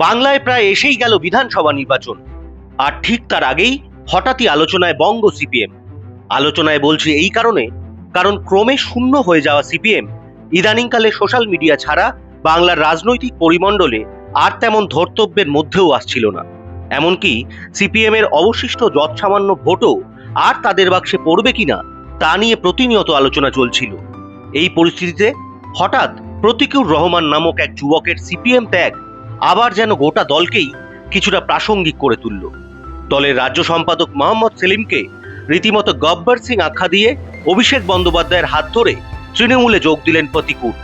বাংলায় প্রায় এসেই গেল বিধানসভা নির্বাচন, আর ঠিক তার আগেই হঠাৎই আলোচনায় বঙ্গ সিপিএম। আলোচনায় বলছি এই কারণে, কারণ ক্রমে শূন্য হয়ে যাওয়া সিপিএম ইদানিংকালে সোশ্যাল মিডিয়া ছাড়া বাংলার রাজনৈতিক পরিমণ্ডলে আর তেমন ধর্তব্যের মধ্যেও আসছিল না। এমনকি সিপিএম এর অবশিষ্ট যৎসামান্য ভোটও আর তাদের বাক্সে পড়বে কিনা তা নিয়ে প্রতিনিয়ত আলোচনা চলছিল। এই পরিস্থিতিতে হঠাৎ প্রতিকুর রহমান নামক এক যুবকের সিপিএম ত্যাগ আবার যেন গোটা দলকেই কিছুটা প্রাসঙ্গিক করে তুলল। দলের রাজ্য সম্পাদক মোহাম্মদ সেলিমকে রীতিমতো গব্বর সিং আখ্যা দিয়ে অভিষেক বন্দ্যোপাধ্যায়ের হাত ধরে তৃণমূলে যোগ দিলেন প্রতিকুর।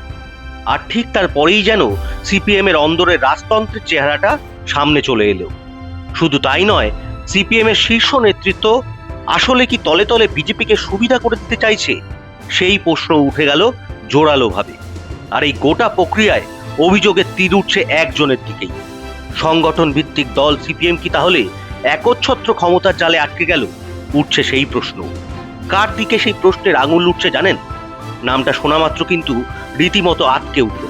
আর ঠিক তারপরেই যেন সিপিএম এর অন্দরের রাজতন্ত্রের চেহারাটা সামনে চলে এলো। শুধু তাই নয়, সিপিএম এর শীর্ষ নেতৃত্ব আসলে কি তলে তলে বিজেপিকে সুবিধা করে দিতে চাইছে, সেই প্রশ্ন উঠে গেল জোরালোভাবে। আর এই গোটা প্রক্রিয়ায় অভিযোগের তীর উঠছে একজনের দিকেই। সংগঠন ভিত্তিক দল সিপিএম কি তাহলে একচ্ছত্র ক্ষমতার জালে আটকে গেল? উঠছে সেই প্রশ্ন। কার দিকে সেই প্রশ্নের আঙুল উঠছে জানেন? নামটা শোনা মাত্র কিন্তু রীতিমতো আটকে উঠল।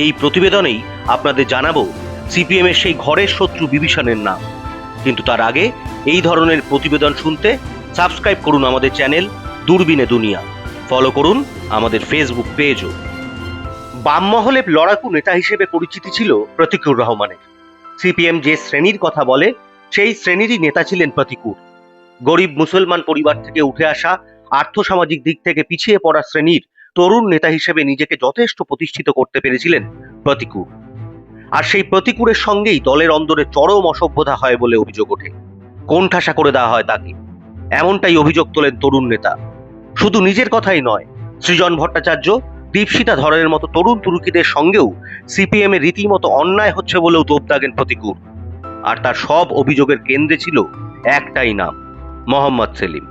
এই প্রতিবেদনেই আপনাদের জানাবো সিপিএম এর সেই ঘরের শত্রু বিভীষণের নাম। কিন্তু তার আগে এই ধরনের প্রতিবেদন শুনতে সাবস্ক্রাইব করুন আমাদের চ্যানেল দূরবীনে দুনিয়া, ফলো করুন আমাদের ফেসবুক পেজও। বাম মহলে লড়াকু নেতা হিসেবে পরিচিতি ছিল প্রতিকুর রহমানের। সিপিএম যে শ্রেণীর কথা বলে সেই শ্রেণীরই নেতা ছিলেন প্রতিকুর। গরিব মুসলমান পরিবার থেকে উঠে আসা, আর্থসামাজিক দিক থেকে পিছিয়ে পড়া শ্রেণীর তরুণ নেতা হিসেবে নিজেকে যথেষ্ট প্রতিষ্ঠিত করতে পেরেছিলেন প্রতিকুর। আর সেই প্রতিকুরের সঙ্গেই দলের অন্দরে চরম অসভ্যতা হয় বলে অভিযোগ ওঠে। কোণঠাসা করে দেওয়া হয় তাকে, এমনটাই অভিযোগ তোলেন তরুণ নেতা। শুধু নিজের কথাই নয়, সৃজন ভট্টাচার্য, দীপশিতা ধরের মতো তরুণ তুর্কিদের সঙ্গেও সিপিএম এর রীতিমতো অন্যায় হচ্ছে বলেও তোপ দাগেন প্রতিকুর। আর তার সব অভিযোগের কেন্দ্রে ছিল একটাই নাম, মোহাম্মদ সেলিম।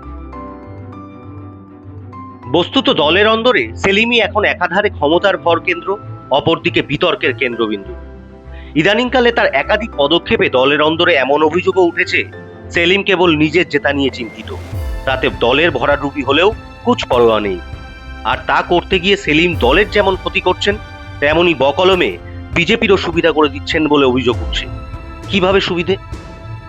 বস্তুত দলের অন্দরে সেলিমই এখন একাধারে ক্ষমতার ভর কেন্দ্র, অপরদিকে বিতর্কের কেন্দ্রবিন্দু। ইদানিংকালে তার একাধিক পদক্ষেপে দলের অন্দরে এমন অভিযোগও উঠেছে সেলিম কেবল নিজের জেতা নিয়ে চিন্তিত, তাতে দলের ভরাডুবি হলেও কুছ পরোয়া নেই। আর তা করতে গিয়ে সেলিম দলের যেমন ক্ষতি করছেন, তেমনই বকলমে বিজেপিরও সুবিধা করে দিচ্ছেন বলে অভিযোগ উঠছে। কিভাবে সুবিধে?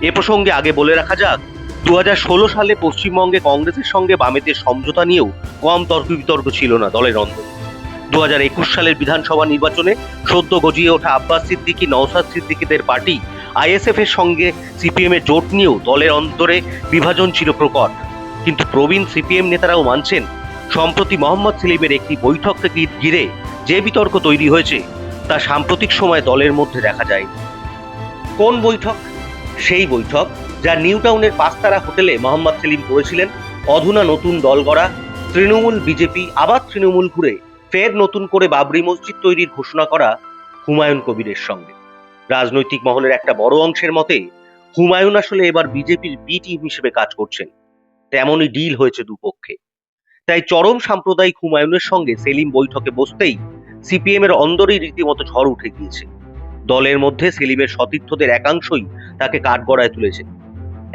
এ প্রসঙ্গে আগে বলে রাখা যাক, 2016 সালে পশ্চিমবঙ্গে কংগ্রেসের সঙ্গে বামেদের সমঝোতা নিয়েও কম তর্ক বিতর্ক ছিল না দলের অন্দরে। 2021 সালের বিধানসভা নির্বাচনে সদ্য গজিয়ে ওঠা আব্বাস সিদ্দিকী, নওশাদ সিদ্দিকীদের পার্টি আইএসএফ এর সঙ্গে সিপিএম এর জোট নিয়েও দলের অন্তরে বিভাজন ছিল প্রকট। কিন্তু প্রবীণ সিপিএম নেতারাও মানছেন, সম্প্রতি মোহাম্মদ সেলিমের একটি বৈঠক থেকে ঘিরে যে বিতর্ক তৈরি হয়েছে তা সাম্প্রতিক সময়ে দলের মধ্যে দেখা যায়নি। কোন বৈঠক? সেই বৈঠক যা নিউ টাউনের পাঁচতারা হোটেলে মোহাম্মদ সেলিম করেছিলেন অধুনা নতুন দল গড়া তৃণমূল বিজেপি আবার তৃণমূল ঘুরে ফের নতুন করে বাবরি মসজিদ তৈরির ঘোষণা করা হুমায়ুন কবিরের সঙ্গে। রাজনৈতিক মহলের একটা বড় অংশের মতে হুমায়ুন আসলে এবার বিজেপির বি টিম হিসেবে কাজ করছেন। তেমনই ডিল হয়েছে দুপক্ষে। তাই চরম সাম্প্রদায়িক হুমায়ুনের সঙ্গে সেলিম বৈঠকে বসতেই সিপিএম এর অন্দরেই রীতিমতো ঝড় উঠে গিয়েছে। দলের মধ্যে সেলিমের সতীর্থদের একাংশই তাকে কাঠগড়ায় তুলেছেন।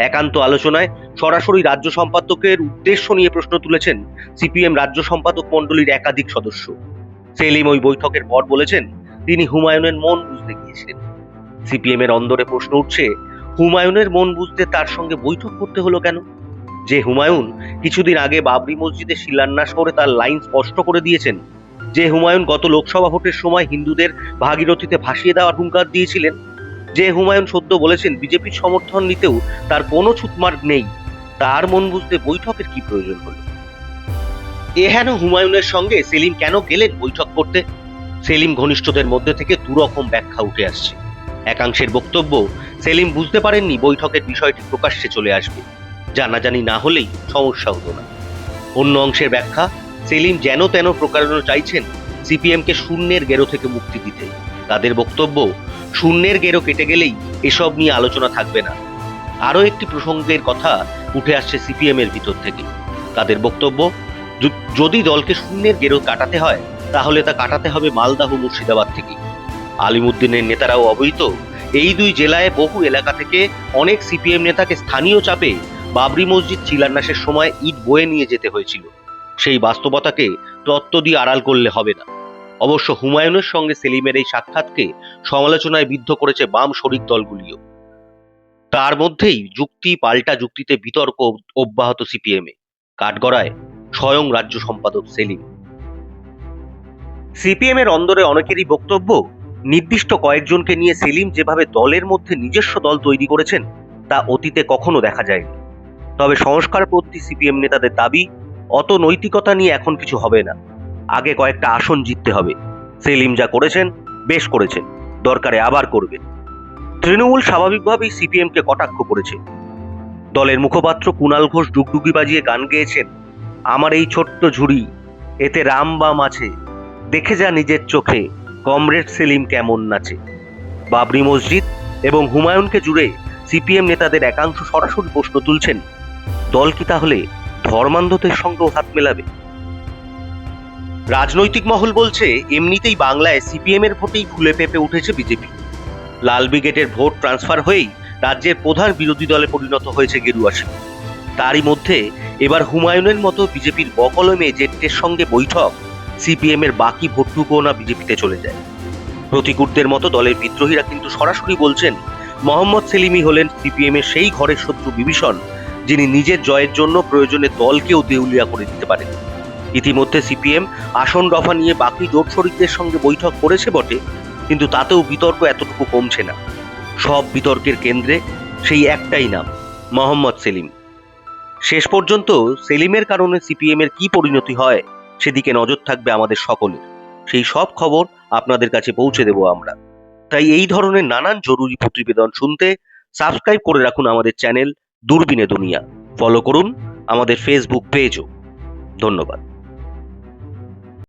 একান্ত আলোচনায় সরাসরি রাজ্য সম্পাদকের উদ্দেশ্য নিয়ে প্রশ্ন তুলেছেন সিপিএম রাজ্য সম্পাদক মণ্ডলীর একাধিক সদস্য। সেলিম ওই বৈঠকের পর বলেছেন তিনি হুমায়ুনের মন বুঝতে গিয়েছিলেন। সিপিএম এর অন্দরে প্রশ্ন উঠছে, হুমায়ুনের মন বুঝতে তার সঙ্গে বৈঠক করতে হলো কেন? যে হুমায়ুন কিছুদিন আগে বাবরি মসজিদে শিলান্যাস করে তার লাইন স্পষ্ট করে দিয়েছেন, যে হুমায়ুন গত লোকসভা ভোটের সময় হিন্দুদের ভাগীরথীতে ভাসিয়ে দেওয়ার হুঙ্কার দিয়েছিলেন, যে হুমায়ুন সদ্য বলেছেন বিজেপির সমর্থন নিতেও তার কোনো ছুটমার্গ নেই, তার মন বুঝতে বৈঠকের কি প্রয়োজন হলো? এহেন হুমায়ুনের সঙ্গে সেলিম কেন গেলেন বৈঠক করতে? সেলিম ঘনিষ্ঠদের মধ্যে থেকে দুরকম ব্যাখ্যা উঠে আসছে। একাংশের বক্তব্য, সেলিম বুঝতে পারেননি বৈঠকের বিষয়টি প্রকাশ্যে চলে আসবে, জানাজানি না হলেই সমস্যা হতো না। অন্য অংশের ব্যাখ্যা, সেলিম যেন তেন প্রকারণ চাইছেন সিপিএম কে শূন্যের গেরো থেকে মুক্তি দিতে। তাদের বক্তব্য, শূন্যের গেরো কেটে গেলেই এসব নিয়ে আলোচনা থাকবে না। আরো একটি প্রসঙ্গের কথা উঠে আসছে সিপিএম এর ভিতর থেকে। তাদের বক্তব্য, যদি দলকে শূন্যের গেরো কাটাতে হয় তাহলে তা কাটাতে হবে মালদাহ মুর্শিদাবাদ থেকে। আলিমুদ্দিনের নেতারাও অবহিত, এই দুই জেলায় বহু এলাকা থেকে অনেক সিপিএম নেতাকে স্থানীয় চাপে বাবরি মসজিদ শিলান্যাসের সময় ইট বয়ে নিয়ে যেতে হয়েছিল। সেই বাস্তবতাকে তত্ত্ব দিয়ে আড়াল করলে হবে না। অবশ্য হুমায়ুনের সঙ্গে সেলিমের এই সাক্ষাৎকে সমালোচনায় বিদ্ধ করেছে বাম শরিক দলগুলিও। তার মধ্যেই যুক্তি পাল্টা যুক্তিতে বিতর্ক অব্যাহত সিপিএমে। কাঠগড়ায় স্বয়ং রাজ্য সম্পাদক সেলিম। সিপিএম এর অন্দরে অনেকেরই বক্তব্য, নির্দিষ্ট কয়েকজনকে নিয়ে সেলিম যেভাবে দলের মধ্যে নিজস্ব দল তৈরি করেছেন তা অতীতে কখনো দেখা যায়নি। তবে সংস্কারপন্থী সিপিএম নেতাদের দাবি, অত নৈতিকতা নিয়ে এখন কিছু হবে না, আগে কয়েকটা আসন জিততে হবে। সেলিম যা করেছেন বেশ করেছেন, দরকারে আবার করবেন। তৃণমূল স্বাভাবিকভাবেই সিপিএম কে কটাক্ষ করেছে। দলের মুখপাত্র কুণাল ঘোষ ডুগডুগি বাজিয়ে গান গেয়েছেন, আমার এই ছোট্ট ঝুড়ি, এতে রাম বাম আছে, দেখে যা নিজের চোখে, কমরেড সেলিম কেমন নাচে। বাবরি মসজিদ এবং হুমায়ুনকে জুড়ে সিপিএম নেতাদের একাংশ সরাসরি প্রশ্ন তুলছেন, দল কি তাহলে ধর্মান্ধদের সঙ্গেও হাত মেলাবে? রাজনৈতিক মহল বলছে, এমনিতেই বাংলায় সিপিএম এর ভোটেই ফুলে ফেঁপে উঠেছে বিজেপি। লাল ব্রিগেডের ভোট ট্রান্সফার হয়েই রাজ্যের প্রধান বিরোধী দলে পরিণত হয়েছে গেরুয়া শিবির। তারই মধ্যে এবার হুমায়ুনের মতো বিজেপির বকলমে জেট্টের সঙ্গে বৈঠক, সিপিএম এর বাকি ভোটটুকুও না বিজেপিতে চলে যায়। প্রতিকূলদের মতো দলের বিদ্রোহীরা কিন্তু সরাসরি বলছেন, মোহাম্মদ সেলিমই হলেন সিপিএম এর সেই ঘরের শত্রু বিভীষণ, যিনি নিজের জয়ের জন্য প্রয়োজনে দলকেও দেউলিয়া করে দিতে পারেন। ইতিমধ্যে সিপিএম আসন রফা নিয়ে বাকি জোট শরিকদের সঙ্গে বৈঠক করেছে বটে, কিন্তু তাতেও বিতর্ক এতটুকু কমছে না। সব বিতর্কের কেন্দ্রে সেই একটাই নাম, মোহাম্মদ সেলিম। শেষ পর্যন্ত সেলিমের কারণে সিপিএম এর কি পরিণতি হয় সেদিকে নজর থাকবে আমাদের সকলের। সেই সব খবর আপনাদের কাছে পৌঁছে দেব আমরা। তাই এই ধরনের নানান জরুরি প্রতিবেদন শুনতে সাবস্ক্রাইব করে রাখুন আমাদের চ্যানেল দূরবীনে দুনিয়া। ফলো করুন আমাদের ফেসবুক পেজও। ধন্যবাদ।